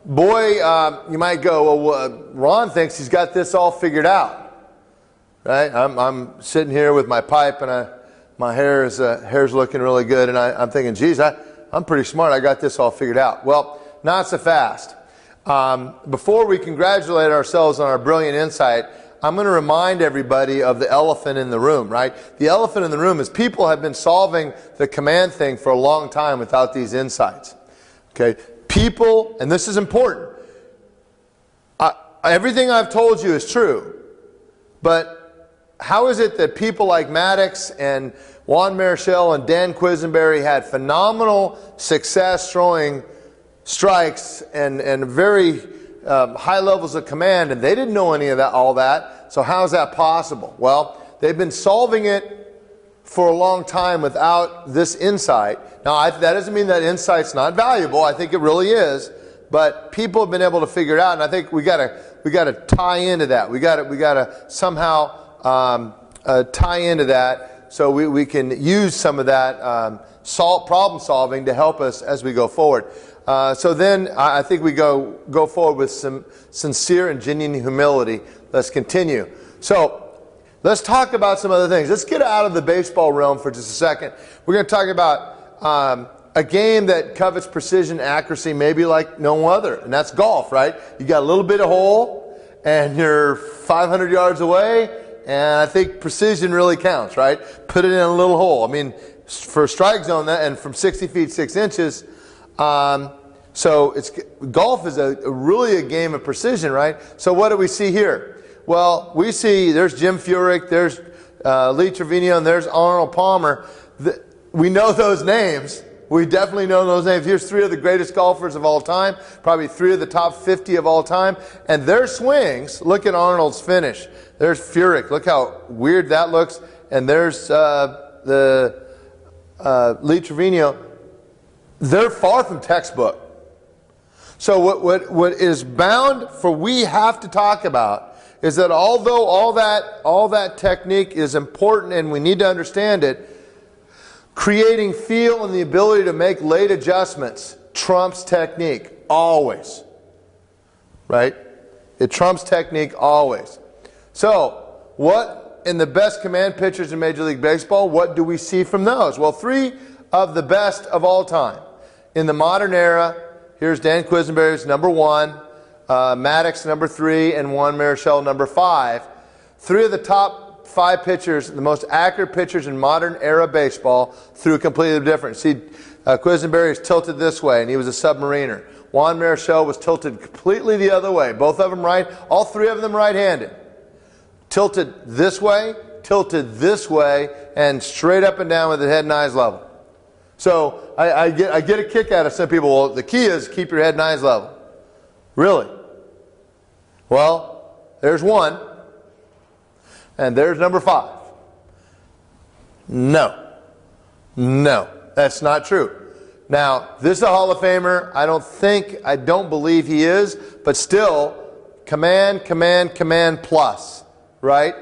boy, you might go, well, Ron thinks he's got this all figured out, right? I'm sitting here with my pipe and my hair's looking really good, and I'm thinking, geez, I'm pretty smart. I got this all figured out. Well, not so fast. Before we congratulate ourselves on our brilliant insight, I'm going to remind everybody of the elephant in the room, right? The elephant in the room is people have been solving the command thing for a long time without these insights. Okay? People, and this is important, everything I've told you is true, but how is it that people like Maddox and Juan Marichal and Dan Quisenberry had phenomenal success throwing strikes and very high levels of command, and they didn't know any of that, all that? So how is that possible? Well, they've been solving it for a long time without this insight. Now, that doesn't mean that insight's not valuable. I think it really is, but people have been able to figure it out, and I think we got to tie into that. We got to somehow tie into that so we can use some of that problem solving to help us as we go forward. So then I think we go forward with some sincere and genuine humility. Let's continue. So let's talk about some other things. Let's get out of the baseball realm for just a second. We're going to talk about a game that covets precision, accuracy, maybe like no other, and that's golf, right? You got a little bit of hole, and you're 500 yards away, and I think precision really counts, right? Put it in a little hole. I mean, for a strike zone, and from 60 feet 6 inches. So golf is really a game of precision, right? So what do we see here? Well, we see there's Jim Furyk, there's Lee Trevino, and there's Arnold Palmer. We know those names. We definitely know those names. Here's 3 of the greatest golfers of all time, probably 3 of the top 50 of all time. And their swings, look at Arnold's finish. There's Furyk. Look how weird that looks. And there's Lee Trevino. They're far from textbook. So what is bound for we have to talk about is that although all that technique is important and we need to understand it, creating feel and the ability to make late adjustments trumps technique always. Right? It trumps technique always. So what in the best command pitchers in Major League Baseball, what do we see from those? Well, 3 of the best of all time. In the modern era, here's Dan Quisenberry's number 1, Maddox number 3, and Juan Marichal number 5. 3 of the top 5 pitchers, the most accurate pitchers in modern era baseball, threw completely different. See, Quisenberry is tilted this way, and he was a submariner. Juan Marichal was tilted completely the other way. Both of them right, all 3 of them right-handed. Tilted this way, and straight up and down with the head and eyes level. So I get a kick out of some people. Well, the key is keep your head and eyes level. Really? Well, there's 1, and there's number 5. No, that's not true. Now, this is a Hall of Famer. I don't believe he is, but still, command plus, right?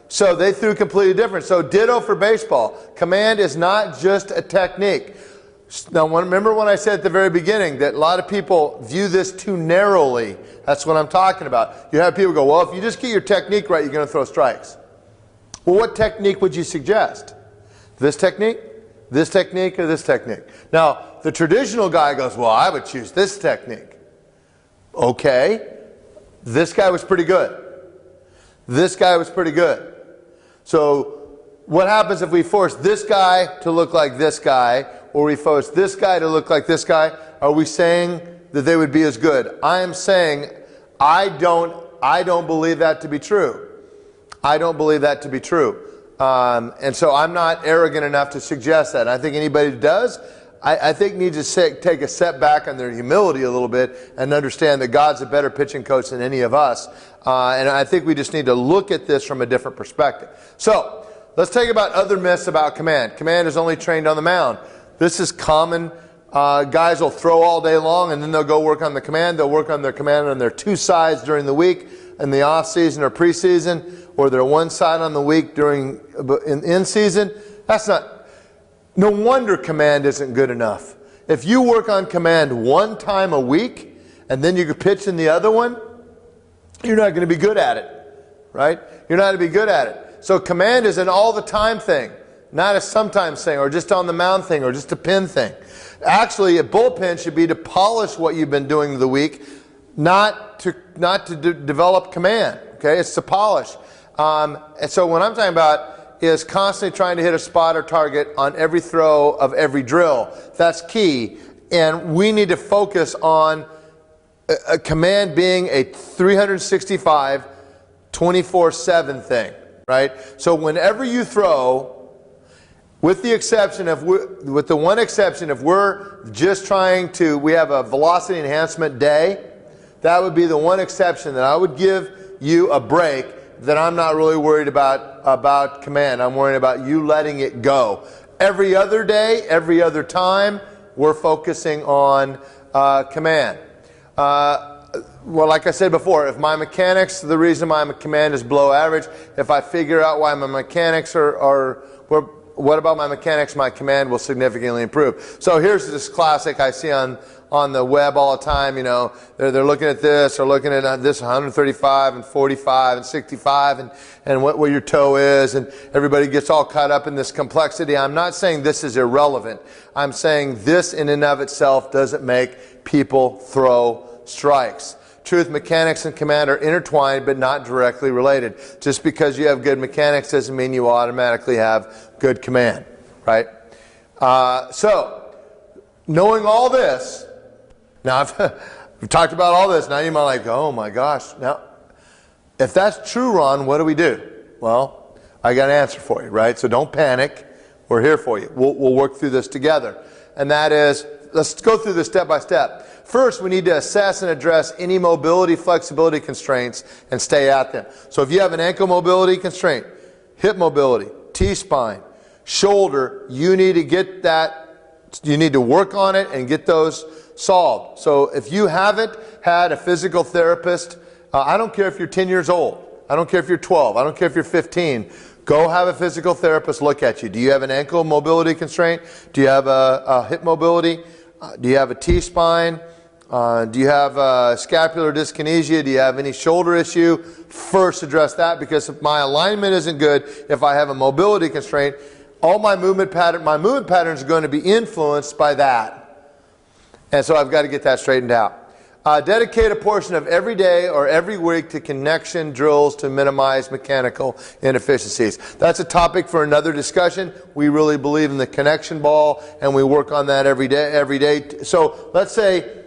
So they threw completely different. So ditto for baseball. Command is not just a technique. Now remember when I said at the very beginning that a lot of people view this too narrowly. That's what I'm talking about. You have people go, well, if you just get your technique right, you're going to throw strikes. Well, what technique would you suggest? This technique, or this technique? Now, the traditional guy goes, well, I would choose this technique. Okay. This guy was pretty good. So what happens if we force this guy to look like this guy, or we force this guy to look like this guy? Are we saying that they would be as good? I am saying I don't believe that to be true. And so I'm not arrogant enough to suggest that. And I think anybody who does, I think needs to take a step back on their humility a little bit and understand that God's a better pitching coach than any of us. And I think we just need to look at this from a different perspective. So let's talk about other myths about command. Command is only trained on the mound. This is common. Guys will throw all day long and then they'll go work on the command. They'll work on their command on their 2 sides during the week in the off season or preseason, or their 1 side on the week in season. No wonder command isn't good enough. If you work on command 1 time a week and then you pitch in the other one, you're not going to be good at it, right? You're not going to be good at it. So command is an all the time thing, not a sometimes thing, or just on the mound thing, or just a pin thing. Actually, a bullpen should be to polish what you've been doing the week, not to develop command. Okay, it's to polish. And so what I'm talking about is constantly trying to hit a spot or target on every throw of every drill. That's key. And we need to focus on a command being a 365, 24/7 thing, right? So whenever you throw, with the exception of, with the one exception, if we're just trying to, we have a velocity enhancement day, that would be the one exception that I would give you a break, that I'm not really worried about command. I'm worried about you letting it go. Every other day, every other time, we're focusing on command. Well, like I said before, if my mechanics, the reason my command is below average, if I figure out why my mechanics what about my mechanics, my command will significantly improve. So here's this classic I see on the web all the time. You know, they're looking at this, or looking at this 135 and 45 and 65 and what your toe is, and everybody gets all caught up in this complexity. I'm not saying this is irrelevant. I'm saying this in and of itself doesn't make people throw strikes. Truth, mechanics and command are intertwined but not directly related. Just because you have good mechanics doesn't mean you automatically have good command, right? So, knowing all this, now we've talked about all this, now you might like, oh my gosh. Now, if that's true, Ron, what do we do? Well, I got an answer for you, right? So don't panic. We're here for you. We'll work through this together. And that is, let's go through this step by step. First, we need to assess and address any mobility, flexibility constraints and stay at them. So if you have an ankle mobility constraint, hip mobility, T-spine, shoulder, you need to get that, you need to work on it and get those solved. So if you haven't had a physical therapist, I don't care if you're 10 years old, I don't care if you're 12, I don't care if you're 15, go have a physical therapist look at you. Do you have an ankle mobility constraint? Do you have a hip mobility? Do you have a T-spine? Do you have scapular dyskinesia? Do you have any shoulder issue? First address that, because if my alignment isn't good, if I have a mobility constraint, all my movement patterns are going to be influenced by that. And so I've got to get that straightened out. Dedicate a portion of every day or every week to connection drills to minimize mechanical inefficiencies. That's a topic for another discussion. We really believe in the connection ball, and we work on that every day. So let's say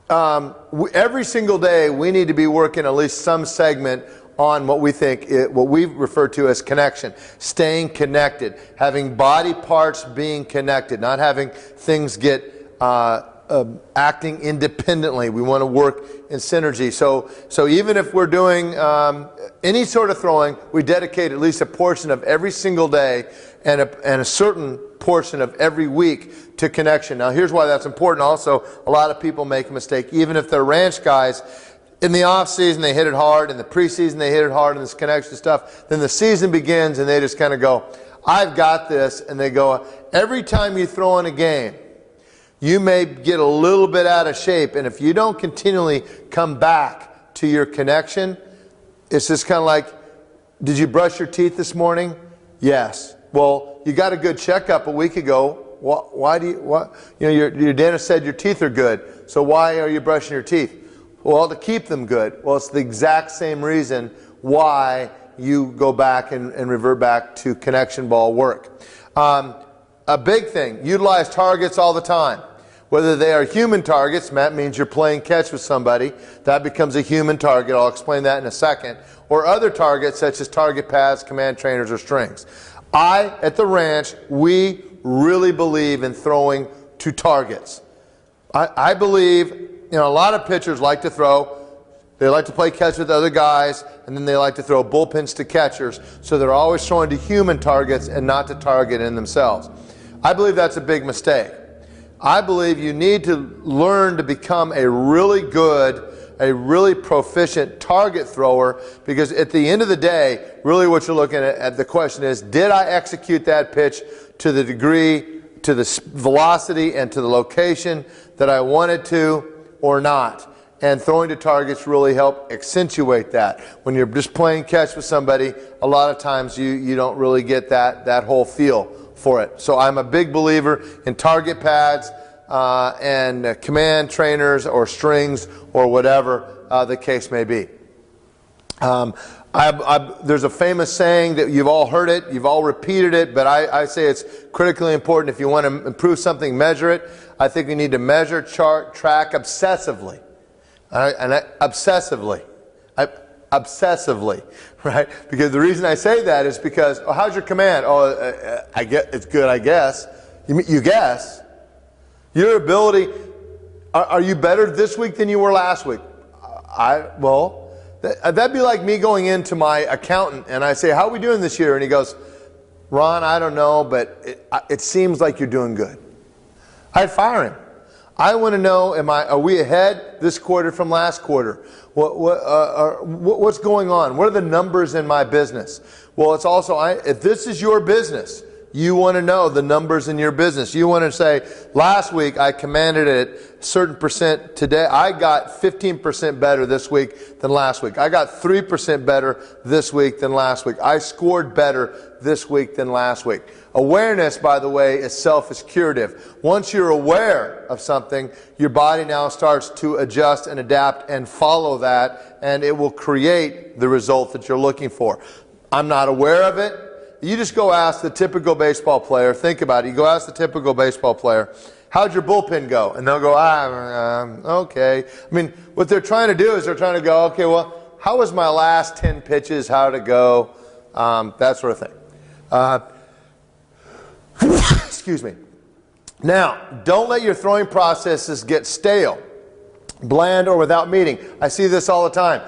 every single day we need to be working at least some segment on what we think, what we refer to as connection. Staying connected, having body parts being connected, not having things get acting independently. We want to work in synergy. So even if we're doing any sort of throwing, we dedicate at least a portion of every single day and a certain portion of every week to connection. Now here's why that's important also. A lot of people make a mistake, even if they're ranch guys. In the off season they hit it hard, in the preseason they hit it hard in this connection stuff. Then the season begins and they just kind of go, I've got this, and they go, every time you throw in a game, you may get a little bit out of shape, and if you don't continually come back to your connection, it's just kind of like, did you brush your teeth this morning? Yes. Well, you got a good checkup a week ago. Your dentist said your teeth are good, so why are you brushing your teeth? Well, to keep them good. Well, it's the exact same reason why you go back and revert back to connection ball work. A big thing, utilize targets all the time. Whether they are human targets, that means you're playing catch with somebody, that becomes a human target, I'll explain that in a second, or other targets such as target pads, command trainers, or strings. At the ranch, we really believe in throwing to targets. I believe, a lot of pitchers like to throw, they like to play catch with other guys, and then they like to throw bullpens to catchers, so they're always throwing to human targets and not to target in themselves. I believe that's a big mistake. I believe you need to learn to become a really good, a really proficient target thrower, because at the end of the day, really what you're looking at the question is, did I execute that pitch to the degree, to the velocity, and to the location that I wanted to? or not. And throwing to targets really help accentuate that. When you're just playing catch with somebody, a lot of times you don't really get that whole feel for it. So I'm a big believer in target pads and command trainers or strings or whatever the case may be. There's a famous saying that you've all heard it, you've all repeated it, but I say it's critically important. If you want to improve something, measure it. I think we need to measure, chart, track obsessively. And obsessively, right? Because the reason I say that is because, oh, how's your command? Oh, I get it's good, I guess. You guess. Your ability, are you better this week than you were last week? Well, that'd be like me going into my accountant and I say, how are we doing this year? And he goes, Ron, I don't know, but it seems like you're doing good. I'd fire him. I want to know, are we ahead this quarter from last quarter? What's going on? What are the numbers in my business? Well, it's also, if this is your business, you want to know the numbers in your business. You want to say, last week I commanded it a certain percent. Today I got 15% better this week than last week. I got 3% better this week than last week. I scored better this week than last week. Awareness, by the way, itself is curative. Once you're aware of something, your body now starts to adjust and adapt and follow that, and it will create the result that you're looking for. I'm not aware of it. You just go ask the typical baseball player. Think about it. You go ask the typical baseball player, how'd your bullpen go? And they'll go, okay. I mean, what they're trying to do is they're trying to go, okay, well, how was my last 10 pitches? How'd it go? That sort of thing. Excuse me. Now, don't let your throwing processes get stale, bland, or without meaning. I see this all the time.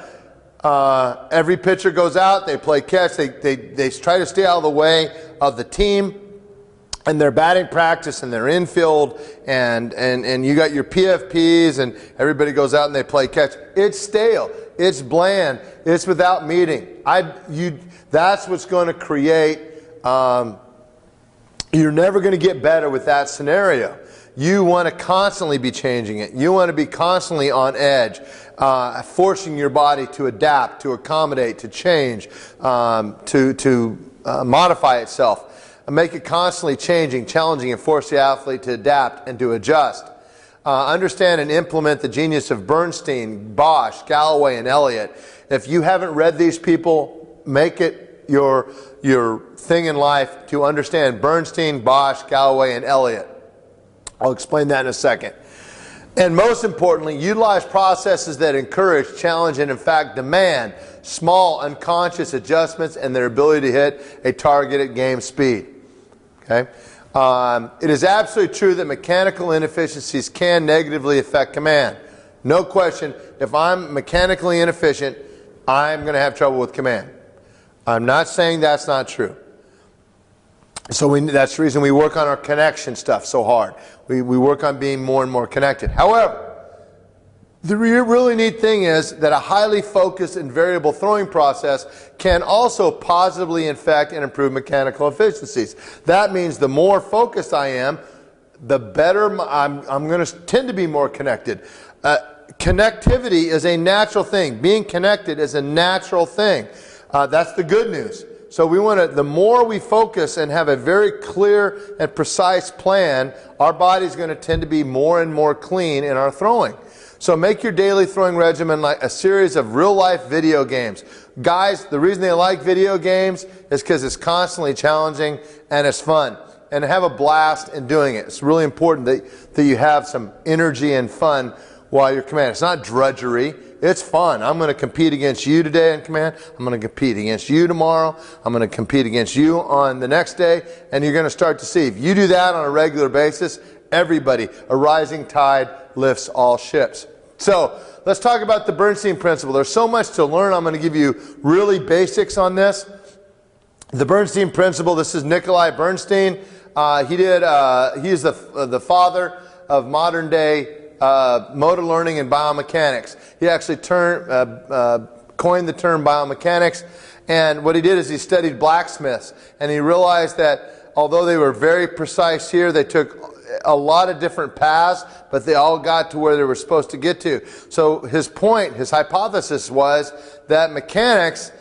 Every pitcher goes out, they play catch, they try to stay out of the way of the team, and their batting practice and their infield, and you got your PFPs, and everybody goes out and they play catch. It's stale, it's bland, it's without meaning. That's what's going to create, you're never going to get better with that scenario. You want to constantly be changing it. You want to be constantly on edge, forcing your body to adapt, to accommodate, to change, to modify itself. Make it constantly changing, challenging, and force the athlete to adapt and to adjust. Understand and implement the genius of Bernstein, Bosch, Galloway, and Elliott. If you haven't read these people, make it your thing in life to understand Bernstein, Bosch, Galloway, and Elliott. I'll explain that in a second. And most importantly, utilize processes that encourage, challenge, and in fact demand small unconscious adjustments and their ability to hit a target at game speed. Okay? It is absolutely true that mechanical inefficiencies can negatively affect command. No question, if I'm mechanically inefficient, I'm going to have trouble with command. I'm not saying that's not true. So that's the reason we work on our connection stuff so hard. We work on being more and more connected. However, the really neat thing is that a highly focused and variable throwing process can also positively affect and improve mechanical efficiencies. That means the more focused I am, the better I'm going to tend to be more connected. Connectivity is a natural thing. Being connected is a natural thing. That's the good news. So we want to, the more we focus and have a very clear and precise plan, our body's going to tend to be more and more clean in our throwing. So make your daily throwing regimen like a series of real-life video games. Guys, the reason they like video games is because it's constantly challenging and it's fun. And have a blast in doing it. It's really important that you have some energy and fun while you're commanding. It's not drudgery. It's fun. I'm going to compete against you today in command. I'm going to compete against you tomorrow. I'm going to compete against you on the next day. And you're going to start to see, if you do that on a regular basis, everybody, a rising tide lifts all ships. So let's talk about the Bernstein principle. There's so much to learn. I'm going to give you really basics on this. The Bernstein principle, this is Nikolai Bernstein. He is the father of modern day motor learning and biomechanics. He actually coined the term biomechanics, and what he did is he studied blacksmiths, and he realized that although they were very precise here, they took a lot of different paths, but they all got to where they were supposed to get to. So his point, his hypothesis was that mechanics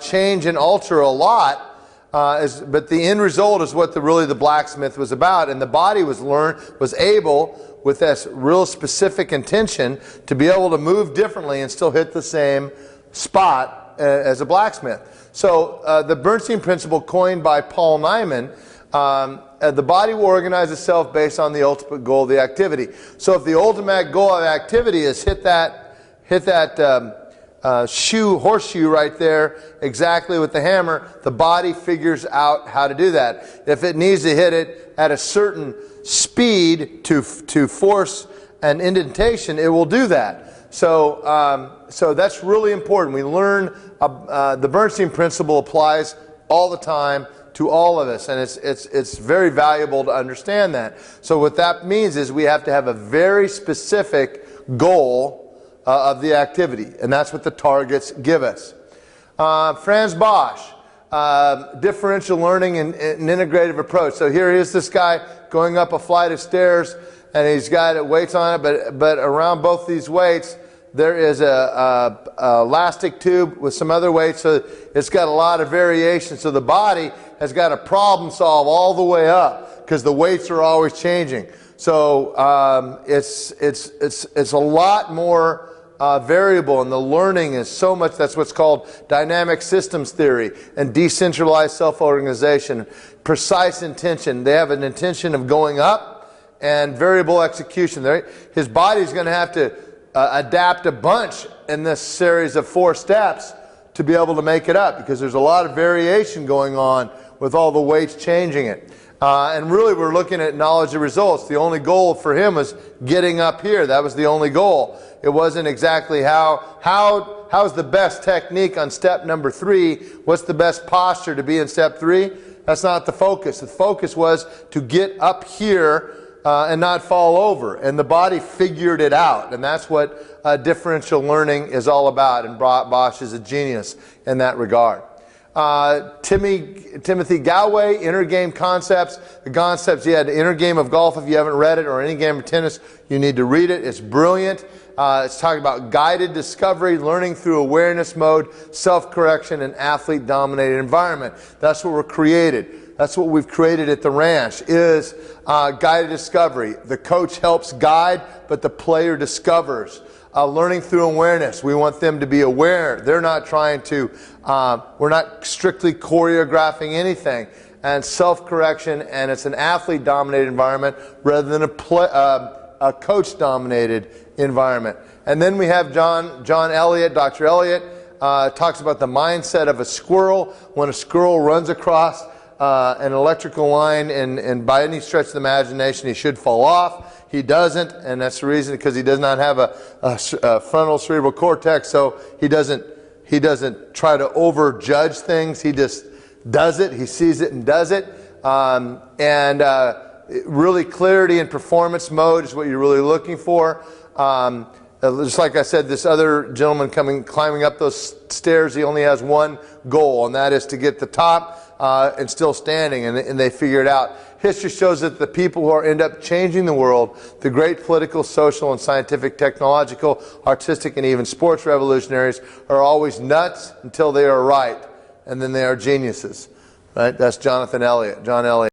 change and alter a lot, but the end result is what really the blacksmith was about, and the body was able, with this real specific intention, to be able to move differently and still hit the same spot as a blacksmith. So the Bernstein principle, coined by Paul Nyman, the body will organize itself based on the ultimate goal of the activity. So if the ultimate goal of activity is hit that horseshoe right there exactly with the hammer, the body figures out how to do that. If it needs to hit it at a certain speed to force an indentation, it will do that. So that's really important. We learn the Bernstein principle applies all the time to all of us, and it's very valuable to understand that. So what that means is we have to have a very specific goal of the activity, and that's what the targets give us. Franz Bosch, differential learning and an integrative approach. So here is this guy going up a flight of stairs, and he's got weights on it, but around both these weights there is a elastic tube with some other weights, so it's got a lot of variation. So the body has got to problem solve all the way up because the weights are always changing. So it's a lot more variable, and the learning is so much. That's what's called dynamic systems theory and decentralized self-organization. Precise intention. They have an intention of going up and variable execution. His body's going to have to adapt a bunch in this series of 4 steps to be able to make it up, because there's a lot of variation going on with all the weights changing it. And really we're looking at knowledge of results. The only goal for him was getting up here. That was the only goal. It wasn't exactly how's the best technique on step number 3, what's the best posture to be in step 3. That's not the focus. The focus was to get up here and not fall over, and the body figured it out, and that's what differential learning is all about, and Bosch is a genius in that regard. Timothy Galway, Inner Game Concepts. The concepts, he had the Inner Game of Golf. If you haven't read it, or any game of tennis, you need to read it. It's brilliant. It's talking about guided discovery, learning through awareness mode, self-correction, and athlete-dominated environment. That's what we're created. That's what we've created at the ranch, is guided discovery. The coach helps guide, but the player discovers. Learning through awareness. We want them to be aware. They're not trying to, we're not strictly choreographing anything. And self-correction, and it's an athlete-dominated environment rather than a coach-dominated environment. And then we have John Elliott, Dr. Elliott, talks about the mindset of a squirrel. When a squirrel runs across an electrical line, and by any stretch of the imagination he should fall off. He doesn't, and that's the reason, because he does not have a frontal cerebral cortex, so he doesn't try to overjudge things. He just does it. He sees it and does it. Really, clarity and performance mode is what you're really looking for. Just like I said, this other gentleman climbing up those stairs, he only has one goal, and that is to get the top and still standing, and they figure it out. History shows that the people who end up changing the world, the great political, social, and scientific, technological, artistic, and even sports revolutionaries, are always nuts until they are right, and then they are geniuses. Right? That's John Elliott.